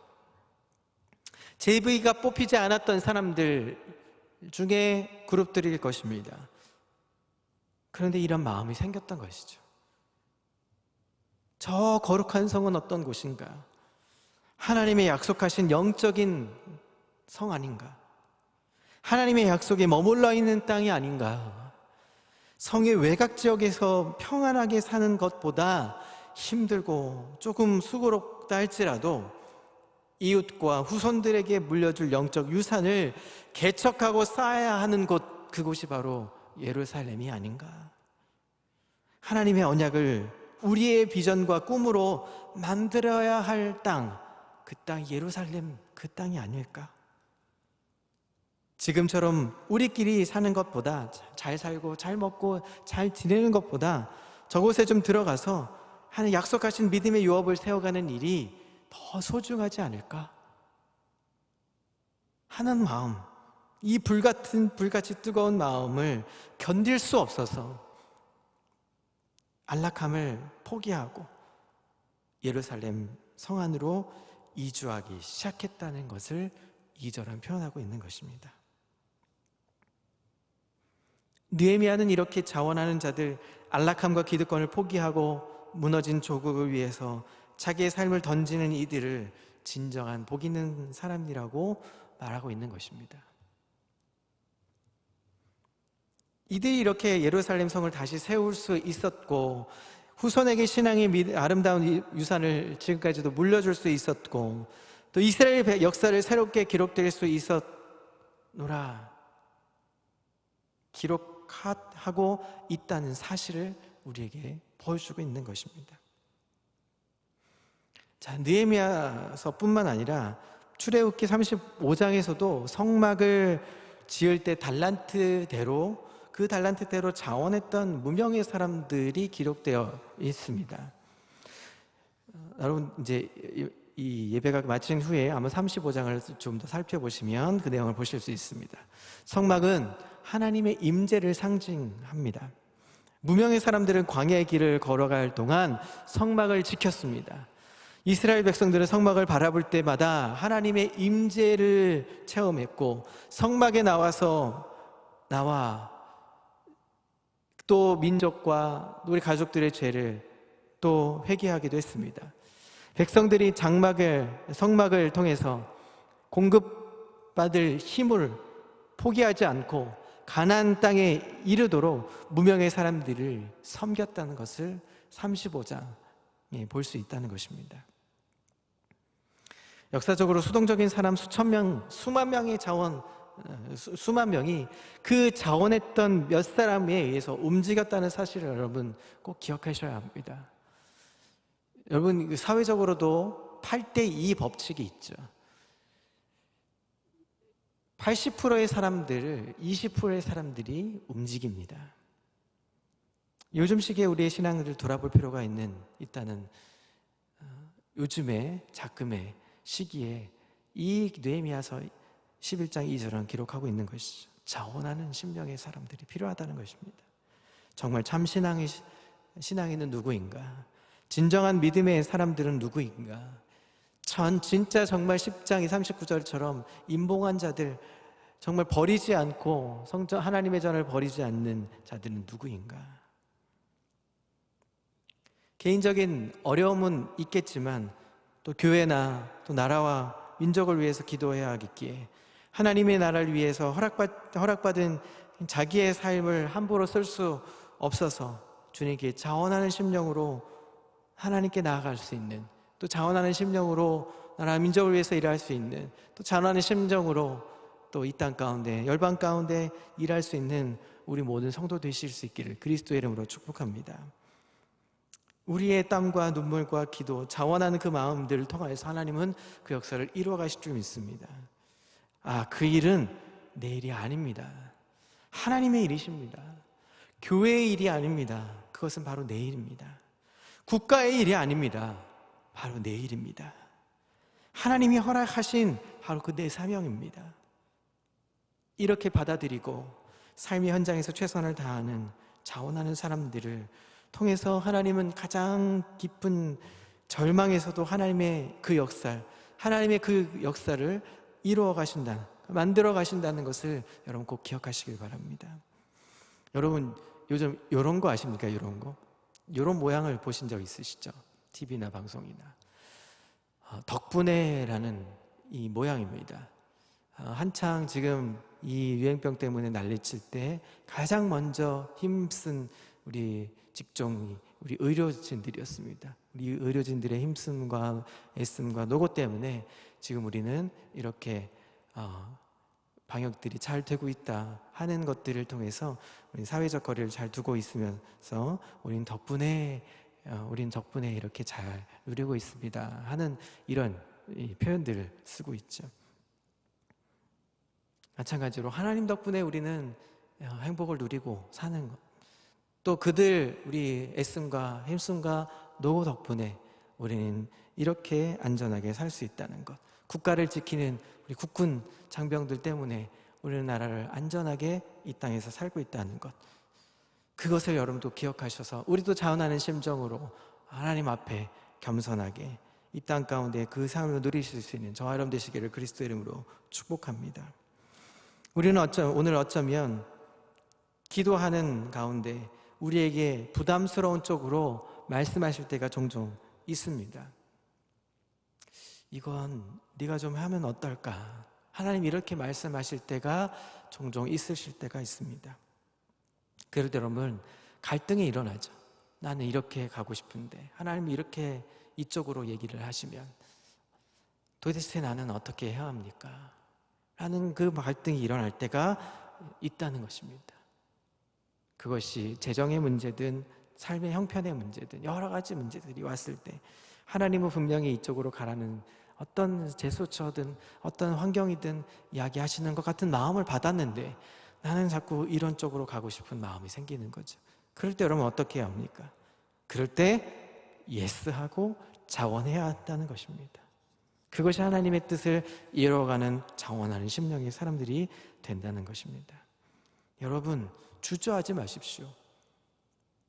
제비가 뽑히지 않았던 사람들 중에 그룹들일 것입니다. 그런데 이런 마음이 생겼던 것이죠. 저 거룩한 성은 어떤 곳인가? 하나님의 약속하신 영적인 성 아닌가? 하나님의 약속에 머물러 있는 땅이 아닌가? 성의 외곽 지역에서 평안하게 사는 것보다 힘들고 조금 수고롭다 할지라도 이웃과 후손들에게 물려줄 영적 유산을 개척하고 쌓아야 하는 곳, 그곳이 바로 예루살렘이 아닌가? 하나님의 언약을 우리의 비전과 꿈으로 만들어야 할 땅, 그 땅 예루살렘, 그 땅이 아닐까? 지금처럼 우리끼리 사는 것보다, 잘 살고 잘 먹고 잘 지내는 것보다 저곳에 좀 들어가서 하는 약속하신 믿음의 유업을 세워가는 일이 더 소중하지 않을까 하는 마음, 이 불같이 뜨거운 마음을 견딜 수 없어서 안락함을 포기하고 예루살렘 성 안으로 이주하기 시작했다는 것을 2절은 표현하고 있는 것입니다. 느헤미야는 이렇게 자원하는 자들, 안락함과 기득권을 포기하고 무너진 조국을 위해서 자기의 삶을 던지는 이들을 진정한 복 있는 사람이라고 말하고 있는 것입니다. 이들이 이렇게 예루살렘 성을 다시 세울 수 있었고, 후손에게 신앙의 아름다운 유산을 지금까지도 물려줄 수 있었고, 또 이스라엘 역사를 새롭게 기록될 수 있었노라, 기록하고 있다는 사실을 우리에게 보여주고 있는 것입니다. 자, 느헤미야서뿐만 아니라 출애굽기 35장에서도 성막을 지을 때 그 달란트대로 자원했던 무명의 사람들이 기록되어 있습니다. 여러분, 이제 이 예배가 마친 후에 아마 35장을 좀 더 살펴보시면 그 내용을 보실 수 있습니다. 성막은 하나님의 임재를 상징합니다. 무명의 사람들은 광야의 길을 걸어갈 동안 성막을 지켰습니다. 이스라엘 백성들은 성막을 바라볼 때마다 하나님의 임재를 체험했고, 성막에 나와 또 민족과 우리 가족들의 죄를 또 회개하기도 했습니다. 백성들이 성막을 통해서 공급받을 힘을 포기하지 않고 가나안 땅에 이르도록 무명의 사람들을 섬겼다는 것을 35장에 볼 수 있다는 것입니다. 역사적으로 수동적인 사람 수만 명이 그 자원했던 몇 사람에 의해서 움직였다는 사실을 여러분 꼭 기억하셔야 합니다. 여러분, 사회적으로도 8대2 법칙이 있죠. 80%의 사람들을 20%의 사람들이 움직입니다. 요즘 시기에 우리의 신앙을 돌아볼 필요가 있다는 요즘의 작금의 시기에 이 느헤미야서 11장 2절은 기록하고 있는 것이죠. 자원하는 심령의 사람들이 필요하다는 것입니다. 정말 참 신앙인은 누구인가? 진정한 믿음의 사람들은 누구인가? 진짜 정말 10장 39절처럼 임봉한 자들, 정말 버리지 않고 하나님의 전을 버리지 않는 자들은 누구인가? 개인적인 어려움은 있겠지만 또 교회나 또 나라와 민족을 위해서 기도해야 하겠기에 하나님의 나라를 위해서 허락받은 자기의 삶을 함부로 쓸 수 없어서 주님께 자원하는 심령으로 하나님께 나아갈 수 있는, 또 자원하는 심령으로 나라 민족을 위해서 일할 수 있는, 또 자원하는 심정으로 또 이 땅 가운데 열방 가운데 일할 수 있는 우리 모든 성도 되실 수 있기를 그리스도의 이름으로 축복합니다. 우리의 땀과 눈물과 기도, 자원하는 그 마음들을 통하여서 하나님은 그 역사를 이루어 가실 줄 믿습니다. 그 일은 내 일이 아닙니다. 하나님의 일이십니다. 교회의 일이 아닙니다. 그것은 바로 내 일입니다. 국가의 일이 아닙니다. 바로 내 일입니다. 하나님이 허락하신 바로 그 내 사명입니다. 이렇게 받아들이고 삶의 현장에서 최선을 다하는 자원하는 사람들을 통해서 하나님은 가장 깊은 절망에서도 하나님의 그 역사를 이루어 가신다, 만들어 가신다는 것을 여러분 꼭 기억하시길 바랍니다. 여러분, 요즘 이런 거 아십니까? 이런 모양을 보신 적 있으시죠? TV나 방송이나. 덕분에라는 이 모양입니다. 한창 지금 이 유행병 때문에 난리칠 때 가장 먼저 힘쓴 우리 직종이 우리 의료진들이었습니다. 우리 의료진들의 힘씀과 애씀과 노고 때문에 지금 우리는 이렇게 방역들이 잘 되고 있다 하는 것들을 통해서 우리 사회적 거리를 잘 두고 있으면서 우린 덕분에 이렇게 잘 누리고 있습니다 하는 이런 표현들을 쓰고 있죠. 마찬가지로 하나님 덕분에 우리는 행복을 누리고 사는 것, 또 우리 애씀과 힘씀과 노고 덕분에 우리는 이렇게 안전하게 살 수 있다는 것, 국가를 지키는 우리 국군 장병들 때문에 우리나라를 안전하게 이 땅에서 살고 있다는 것, 그것을 여러분도 기억하셔서 우리도 자원하는 심정으로 하나님 앞에 겸손하게 이 땅 가운데 그 삶을 누리실 수 있는 저와 여러분 되시기를 그리스도 이름으로 축복합니다. 우리는 오늘 어쩌면 기도하는 가운데 우리에게 부담스러운 쪽으로 말씀하실 때가 종종 있습니다. 이건 네가 좀 하면 어떨까? 하나님 이렇게 말씀하실 때가 종종 있으실 때가 있습니다. 그럴 때 여러분 갈등이 일어나죠. 나는 이렇게 가고 싶은데 하나님이 이렇게 이쪽으로 얘기를 하시면 도대체 나는 어떻게 해야 합니까? 라는 그 갈등이 일어날 때가 있다는 것입니다. 그것이 재정의 문제든 삶의 형편의 문제든 여러 가지 문제들이 왔을 때 하나님은 분명히 이쪽으로 가라는 어떤 제스처든 어떤 환경이든 이야기하시는 것 같은 마음을 받았는데 나는 자꾸 이런 쪽으로 가고 싶은 마음이 생기는 거죠. 그럴 때 여러분 어떻게 해야 합니까? 그럴 때 예스하고 자원해야 한다는 것입니다. 그것이 하나님의 뜻을 이루어가는 자원하는 심령의 사람들이 된다는 것입니다. 여러분 주저하지 마십시오.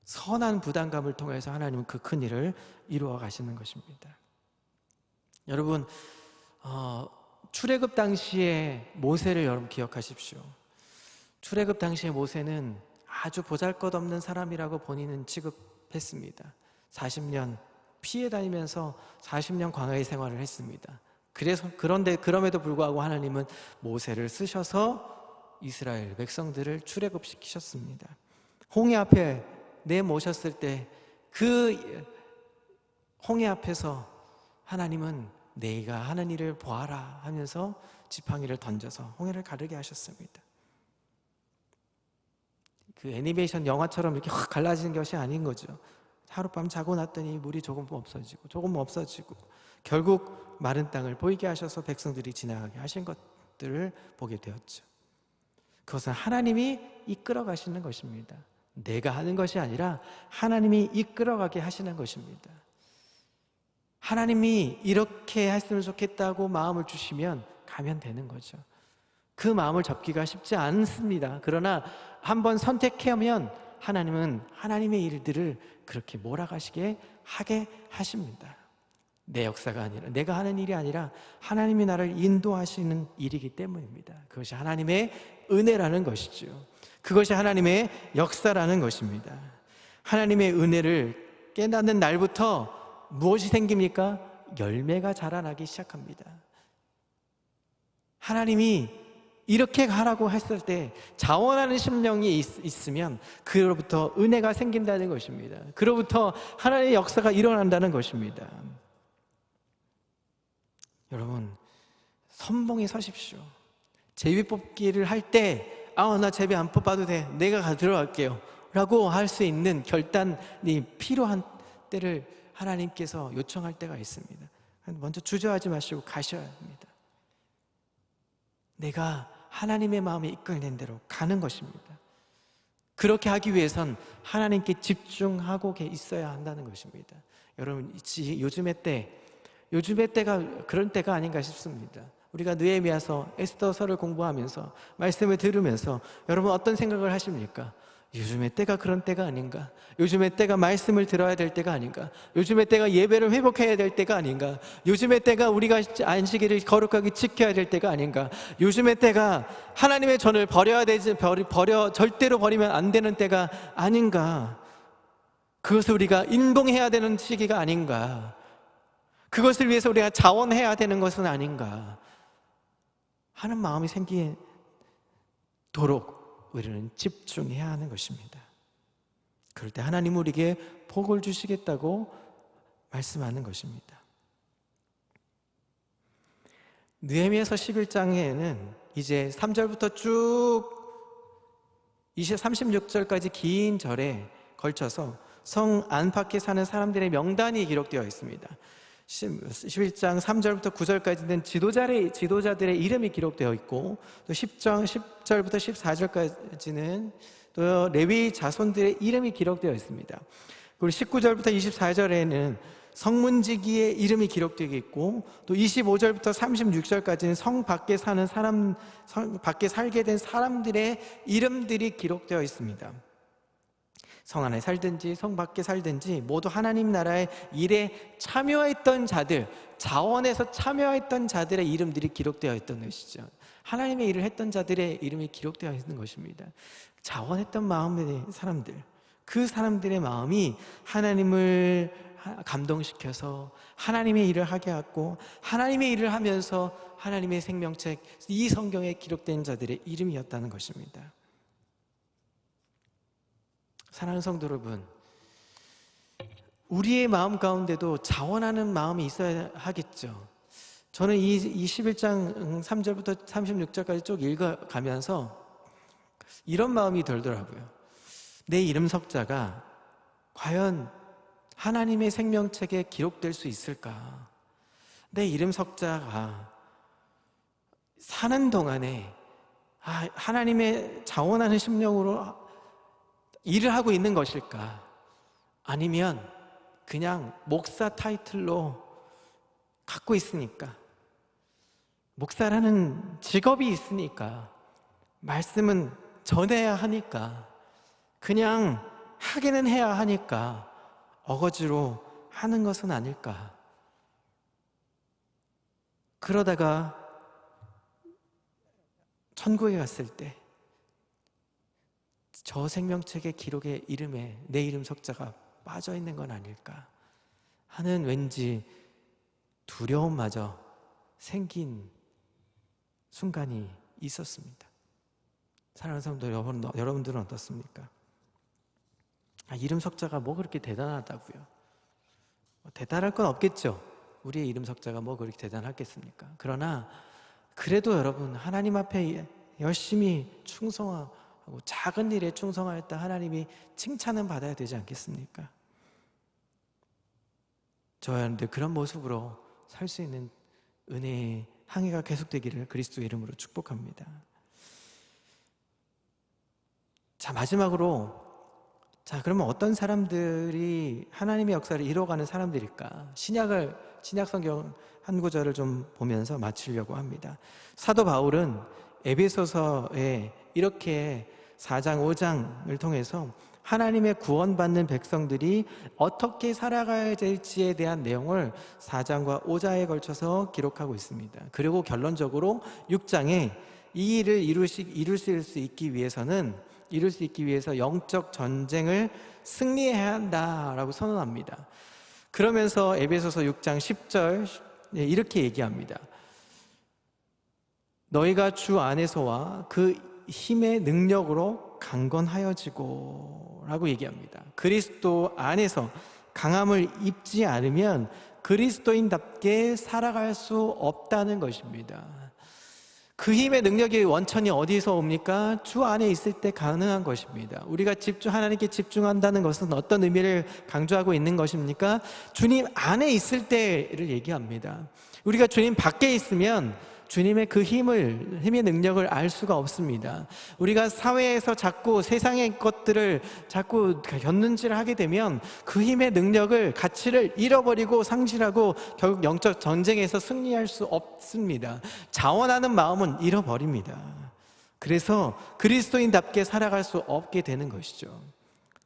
선한 부담감을 통해서 하나님은 그 큰 일을 이루어 가시는 것입니다. 여러분 출애굽 당시에 모세를 여러분 기억하십시오. 출애굽 당시에 모세는 아주 보잘것없는 사람이라고 본인은 취급했습니다. 40년 피해 다니면서 40년 광야의 생활을 했습니다. 그럼에도 불구하고 하나님은 모세를 쓰셔서 이스라엘 백성들을 출애굽시키셨습니다. 홍해 앞에 내모셨을 때 그 홍해 앞에서 하나님은 내가 하는 일을 보아라 하면서 지팡이를 던져서 홍해를 가르게 하셨습니다. 그 애니메이션 영화처럼 이렇게 확 갈라지는 것이 아닌 거죠. 하룻밤 자고 났더니 물이 조금 없어지고 결국 마른 땅을 보이게 하셔서 백성들이 지나가게 하신 것들을 보게 되었죠. 그것은 하나님이 이끌어 가시는 것입니다. 내가 하는 것이 아니라 하나님이 이끌어가게 하시는 것입니다. 하나님이 이렇게 했으면 좋겠다고 마음을 주시면 가면 되는 거죠. 그 마음을 접기가 쉽지 않습니다. 그러나 한번 선택하면 하나님은 하나님의 일들을 그렇게 몰아가시게 하게 하십니다. 내 역사가 아니라 내가 하는 일이 아니라 하나님이 나를 인도하시는 일이기 때문입니다. 그것이 하나님의 은혜라는 것이죠. 그것이 하나님의 역사라는 것입니다. 하나님의 은혜를 깨닫는 날부터 무엇이 생깁니까? 열매가 자라나기 시작합니다. 하나님이 이렇게 가라고 했을 때 자원하는 심령이 있으면 그로부터 은혜가 생긴다는 것입니다. 그로부터 하나님의 역사가 일어난다는 것입니다. 여러분 선봉에 서십시오. 제비뽑기를 할 때 나 제비 안 뽑아도 돼, 내가 들어갈게요 라고 할 수 있는 결단이 필요한 때를 하나님께서 요청할 때가 있습니다. 먼저 주저하지 마시고 가셔야 합니다. 내가 하나님의 마음에 이끌린 대로 가는 것입니다. 그렇게 하기 위해선 하나님께 집중하고 있어야 한다는 것입니다. 여러분 요즘의 때가 그런 때가 아닌가 싶습니다. 우리가 느헤미야서 에스더서를 공부하면서 말씀을 들으면서 여러분 어떤 생각을 하십니까? 요즘의 때가 그런 때가 아닌가? 요즘의 때가 말씀을 들어야 될 때가 아닌가? 요즘의 때가 예배를 회복해야 될 때가 아닌가? 요즘의 때가 우리가 안식일을 거룩하게 지켜야 될 때가 아닌가? 요즘의 때가 하나님의 전을 절대로 버리면 안 되는 때가 아닌가? 그것을 우리가 인봉해야 되는 시기가 아닌가? 그것을 위해서 우리가 자원해야 되는 것은 아닌가 하는 마음이 생기도록 우리는 집중해야 하는 것입니다. 그럴 때 하나님은 우리에게 복을 주시겠다고 말씀하는 것입니다. 느헤미야서 11장에는 이제 3절부터 쭉 36절까지 긴 절에 걸쳐서 성 안팎에 사는 사람들의 명단이 기록되어 있습니다. 11장 3절부터 9절까지는 지도자들의 이름이 기록되어 있고 또 10절부터 14절까지는 또 레위 자손들의 이름이 기록되어 있습니다. 그리고 19절부터 24절에는 성문지기의 이름이 기록되어 있고 또 25절부터 36절까지는 성 밖에 살게 된 사람들의 이름들이 기록되어 있습니다. 성 안에 살든지 성 밖에 살든지 모두 하나님 나라의 일에 참여했던 자들, 자원해서 참여했던 자들의 이름들이 기록되어 있던 것이죠. 하나님의 일을 했던 자들의 이름이 기록되어 있는 것입니다. 자원했던 마음의 사람들, 그 사람들의 마음이 하나님을 감동시켜서 하나님의 일을 하게 하고, 하나님의 일을 하면서 하나님의 생명책, 이 성경에 기록된 자들의 이름이었다는 것입니다. 사랑하는 성도 여러분, 우리의 마음 가운데도 자원하는 마음이 있어야 하겠죠. 저는 이 11장 3절부터 36절까지 쭉 읽어가면서 이런 마음이 들더라고요. 내 이름 석자가 과연 하나님의 생명책에 기록될 수 있을까? 내 이름 석자가 사는 동안에 하나님의 자원하는 심령으로 일을 하고 있는 것일까? 아니면 그냥 목사 타이틀로 갖고 있으니까, 목사라는 직업이 있으니까, 말씀은 전해야 하니까, 그냥 하기는 해야 하니까 어거지로 하는 것은 아닐까? 그러다가 천국에 갔을 때 저 생명책의 기록의 이름에 내 이름 석자가 빠져 있는 건 아닐까 하는 왠지 두려움마저 생긴 순간이 있었습니다. 사랑하는 성도 여러분들은 어떻습니까? 이름 석자가 뭐 그렇게 대단하다고요? 대단할 건 없겠죠. 우리의 이름 석자가 뭐 그렇게 대단하겠습니까? 그러나 그래도 여러분, 하나님 앞에 열심히 충성하고 작은 일에 충성하였다 하나님이 칭찬은 받아야 되지 않겠습니까? 저와 여러분들 그런 모습으로 살 수 있는 은혜의 항해가 계속되기를 그리스도의 이름으로 축복합니다. 자, 마지막으로, 그러면 어떤 사람들이 하나님의 역사를 이뤄가는 사람들일까? 신약 성경 한 구절을 좀 보면서 마치려고 합니다. 사도 바울은 에베소서에 이렇게 4장, 5장을 통해서 하나님의 구원받는 백성들이 어떻게 살아가야 될지에 대한 내용을 4장과 5장에 걸쳐서 기록하고 있습니다. 그리고 결론적으로 6장에 이 일을 이룰 수 있기 위해서 영적 전쟁을 승리해야 한다라고 선언합니다. 그러면서 에베소서 6장 10절 이렇게 얘기합니다. 너희가 주 안에서와 그 힘의 능력으로 강건하여지고 라고 얘기합니다. 그리스도 안에서 강함을 입지 않으면 그리스도인답게 살아갈 수 없다는 것입니다. 그 힘의 능력의 원천이 어디서 옵니까? 주 안에 있을 때 가능한 것입니다. 우리가 하나님께 집중한다는 것은 어떤 의미를 강조하고 있는 것입니까? 주님 안에 있을 때를 얘기합니다. 우리가 주님 밖에 있으면 주님의 그 힘의 능력을 알 수가 없습니다. 우리가 사회에서 자꾸 세상의 것들을 자꾸 곁눈질을 하게 되면 그 힘의 능력을, 가치를 잃어버리고 상실하고 결국 영적 전쟁에서 승리할 수 없습니다. 자원하는 마음은 잃어버립니다. 그래서 그리스도인답게 살아갈 수 없게 되는 것이죠.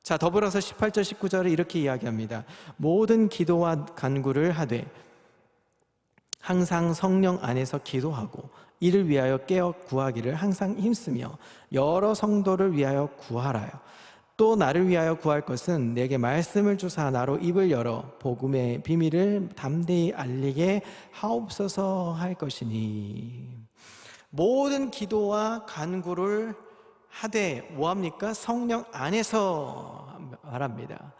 자, 더불어서 18절 19절을 이렇게 이야기합니다. 모든 기도와 간구를 하되 항상 성령 안에서 기도하고 이를 위하여 깨어 구하기를 항상 힘쓰며 여러 성도를 위하여 구하라요. 또 나를 위하여 구할 것은 내게 말씀을 주사 나로 입을 열어 복음의 비밀을 담대히 알리게 하옵소서 할 것이니. 모든 기도와 간구를 하되 뭐합니까? 성령 안에서 말합니다.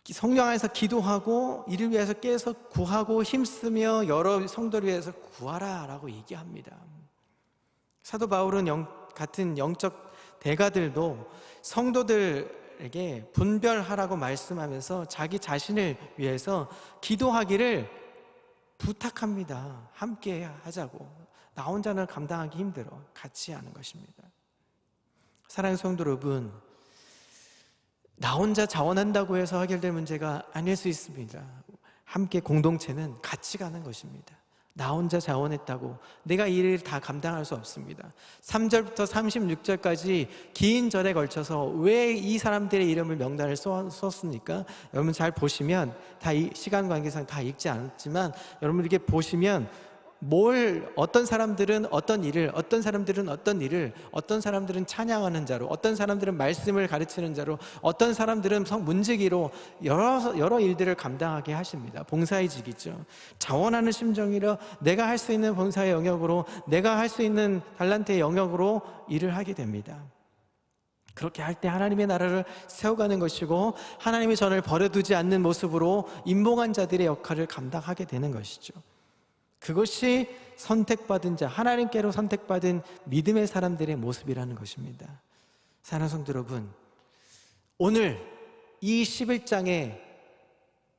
성령 안에서 기도하고 이를 위해서 깨서 구하고 힘쓰며 여러 성도를 위해서 구하라 라고 얘기합니다. 사도 바울은 같은 영적 대가들도 성도들에게 분별하라고 말씀하면서 자기 자신을 위해서 기도하기를 부탁합니다. 함께 하자고. 나 혼자는 감당하기 힘들어. 같이 하는 것입니다. 사랑하는 성도 여러분, 나 혼자 자원한다고 해서 해결될 문제가 아닐 수 있습니다. 함께 공동체는 같이 가는 것입니다. 나 혼자 자원했다고 내가 이 일을 다 감당할 수 없습니다. 3절부터 36절까지 긴 절에 걸쳐서 왜 이 사람들의 이름을 명단을 썼습니까? 여러분 잘 보시면, 다 시간 관계상 다 읽지 않았지만 여러분 이렇게 보시면 어떤 사람들은 어떤 일을, 어떤 사람들은 어떤 일을, 어떤 사람들은 찬양하는 자로, 어떤 사람들은 말씀을 가르치는 자로, 어떤 사람들은 문지기로 여러 일들을 감당하게 하십니다. 봉사의 직이죠. 자원하는 심정이라 내가 할 수 있는 봉사의 영역으로, 내가 할 수 있는 달란트의 영역으로 일을 하게 됩니다. 그렇게 할 때 하나님의 나라를 세워가는 것이고, 하나님의 전을 버려두지 않는 모습으로 임봉한 자들의 역할을 감당하게 되는 것이죠. 그것이 선택받은 자, 하나님께로 선택받은 믿음의 사람들의 모습이라는 것입니다. 사랑하는 성도 여러분, 오늘 이 11장의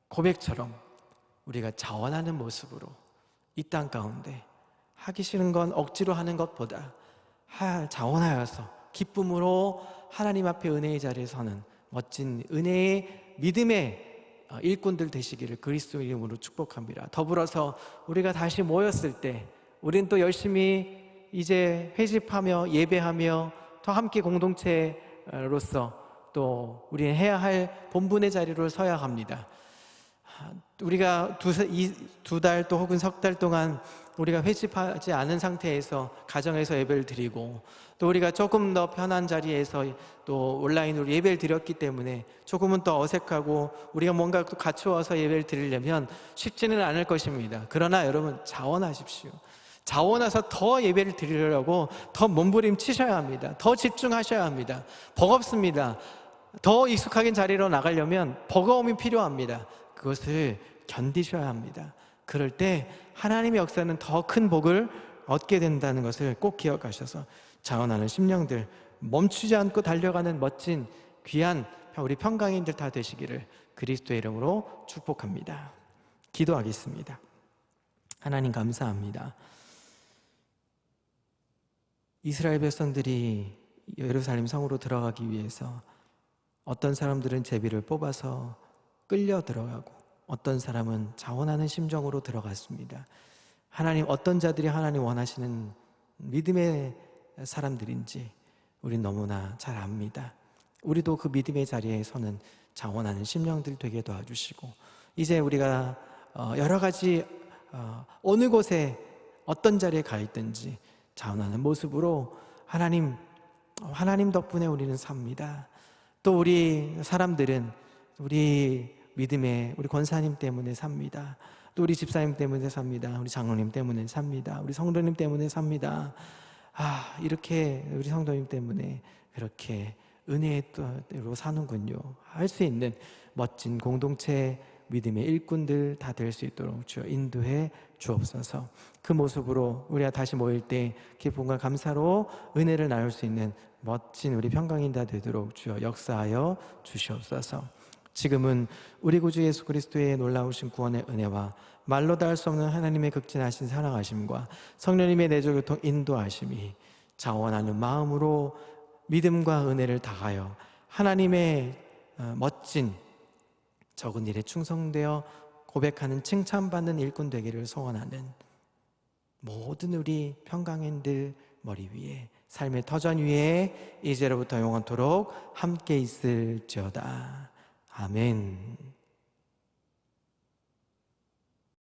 고백처럼 우리가 자원하는 모습으로 이 땅 가운데, 하기 싫은 건 억지로 하는 것보다 자원하여서 기쁨으로 하나님 앞에 은혜의 자리에 서는 멋진 은혜의 믿음의 일꾼들 되시기를 그리스도 이름으로 축복합니다. 더불어서 우리가 다시 모였을 때 우리는 또 열심히 이제 회집하며 예배하며 더 함께 공동체로서 또 우리는 해야 할 본분의 자리로 서야 합니다. 우리가 두 달 또 혹은 석 달 동안 우리가 회집하지 않은 상태에서 가정에서 예배를 드리고, 또 우리가 조금 더 편한 자리에서 또 온라인으로 예배를 드렸기 때문에 조금은 더 어색하고 우리가 뭔가 또 갖추어서 예배를 드리려면 쉽지는 않을 것입니다. 그러나 여러분, 자원하십시오. 자원해서 더 예배를 드리려고 더 몸부림치셔야 합니다. 더 집중하셔야 합니다. 버겁습니다. 더 익숙하게 자리로 나가려면 버거움이 필요합니다. 그것을 견디셔야 합니다. 그럴 때 하나님의 역사는 더 큰 복을 얻게 된다는 것을 꼭 기억하셔서 자원하는 심령들, 멈추지 않고 달려가는 멋진 귀한 우리 평강인들 다 되시기를 그리스도의 이름으로 축복합니다. 기도하겠습니다. 하나님 감사합니다. 이스라엘 백성들이 예루살렘 성으로 들어가기 위해서 어떤 사람들은 제비를 뽑아서 끌려 들어가고, 어떤 사람은 자원하는 심정으로 들어갔습니다. 하나님, 어떤 자들이 하나님 원하시는 믿음의 사람들인지 우린 너무나 잘 압니다. 우리도 그 믿음의 자리에 서는 자원하는 심령들 되게 도와주시고, 이제 우리가 여러 가지 어느 곳에 어떤 자리에 가 있든지 자원하는 모습으로 하나님 덕분에 우리는 삽니다. 또 우리 사람들은 우리 믿음의 우리 권사님 때문에 삽니다. 또 우리 집사님 때문에 삽니다. 우리 장로님 때문에 삽니다. 우리 성도님 때문에 삽니다. 이렇게 우리 성도님 때문에 그렇게 은혜로 사는군요. 할 수 있는 멋진 공동체 믿음의 일꾼들 다 될 수 있도록 주여 인도해 주옵소서. 그 모습으로 우리가 다시 모일 때 기쁨과 감사로 은혜를 나눌 수 있는 멋진 우리 평강인 다 되도록 주여 역사하여 주시옵소서. 지금은 우리 구주 예수 그리스도의 놀라우신 구원의 은혜와 말로 닿을 수 없는 하나님의 극진하신 사랑하심과 성령님의 내조교통 인도하심이 자원하는 마음으로 믿음과 은혜를 다하여 하나님의 멋진 적은 일에 충성되어 고백하는 칭찬받는 일꾼 되기를 소원하는 모든 우리 평강인들 머리 위에, 삶의 터전 위에 이제로부터 영원토록 함께 있을지어다. 아멘.